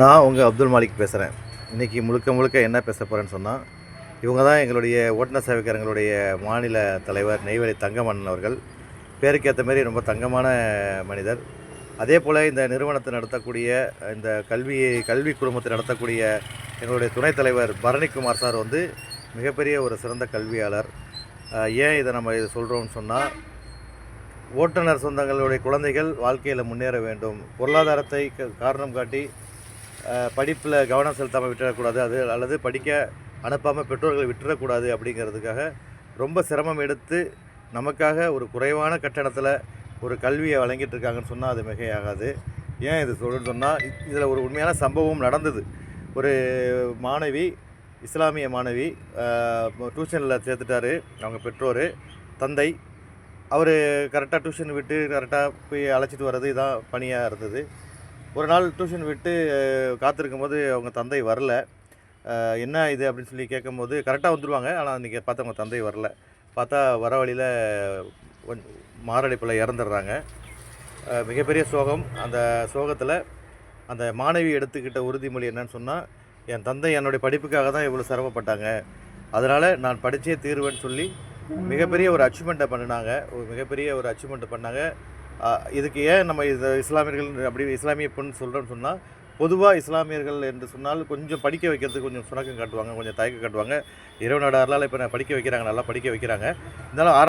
நான் உங்கள் அப்துல் மாலிக் பேசுகிறேன். இன்றைக்கி முழுக்க முழுக்க என்ன பேச போகிறேன்னு சொன்னால், இவங்க தான் எங்களுடைய ஓட்டுநர் சேவைக்காரங்களுடைய மாநில தலைவர் நெய்வேலி தங்கமணன் அவர்கள். பேருக்கு ஏற்ற மாரி ரொம்ப தங்கமான மனிதர். அதே போல் இந்த நிறுவனத்தை நடத்தக்கூடிய, இந்த கல்வி குழுமத்தை நடத்தக்கூடிய எங்களுடைய துணைத் தலைவர் பரணிக்குமார் சார் வந்து மிகப்பெரிய ஒரு சிறந்த கல்வியாளர். ஏன் இதை நம்ம சொல்கிறோம்னு சொன்னால், ஓட்டுநர் சொந்தங்களுடைய குழந்தைகள் வாழ்க்கையில் முன்னேற வேண்டும், பொருளாதாரத்தை காரணம் காட்டி படிப்பில் கவனம் செலுத்தாமல் விட்டுறக்கூடாது, அல்லது படிக்க அனுப்பாமல் பெற்றோர்கள் விட்டுறக்கூடாது அப்படிங்கிறதுக்காக ரொம்ப சிரமம் எடுத்து நமக்காக ஒரு குறைவான கட்டணத்தில் ஒரு கல்வியை வழங்கிட்டு இருக்காங்கன்னு சொன்னால் அது மிகையாகாது. ஏன் இது சொல்லுன்னு சொன்னால், இதில் ஒரு உண்மையான சம்பவம் நடந்தது. ஒரு மாணவி, இஸ்லாமிய மாணவி, டியூஷனில் சேர்த்துட்டாரு அவங்க பெற்றோர், தந்தை. அவர் கரெக்டாக டியூஷன் விட்டு கரெக்டாக போய் அழைச்சிட்டு வர்றது இதான் பணியாக இருந்தது. ஒரு நாள் டியூஷன் விட்டு காத்திருக்கும்போது அவங்க தந்தை வரல. என்ன இது அப்படின்னு சொல்லி கேட்கும்போது, கரெக்டாக வந்துடுவாங்க, ஆனால் இன்றைக்கி பார்த்தா அவங்க தந்தை வரல. பார்த்தா வர வழியில் மாரடைப்பில் இறந்துடுறாங்க. மிகப்பெரிய சோகம். அந்த சோகத்தில் அந்த மாணவி எடுத்துக்கிட்ட உறுதிமொழி என்னன்னு சொன்னால், என் தந்தை என்னுடைய படிப்புக்காக தான் இவ்வளோ சிரமப்பட்டாங்க, அதனால் நான் படித்தே தீருவேன்னு சொல்லி மிகப்பெரிய ஒரு அச்சீவ்மெண்ட்டை பண்ணினாங்க. மிகப்பெரிய ஒரு அச்சீவ்மெண்ட்டை பண்ணாங்க. இதுக்கு ஏன் நம்ம இது இஸ்லாமியர்கள் அப்படி இஸ்லாமிய பெண் சொல்கிறோன்னு சொன்னால், பொதுவாக இஸ்லாமியர்கள் என்று சொன்னால் கொஞ்சம் படிக்க வைக்கிறதுக்கு கொஞ்சம் சுணக்கம் காட்டுவாங்க, கொஞ்சம் தயக்கம் காட்டுவாங்க. இறைவனோட அருளால் இப்போ நான் படிக்க வைக்கிறாங்க, நல்லா படிக்க வைக்கிறாங்க. இருந்தாலும்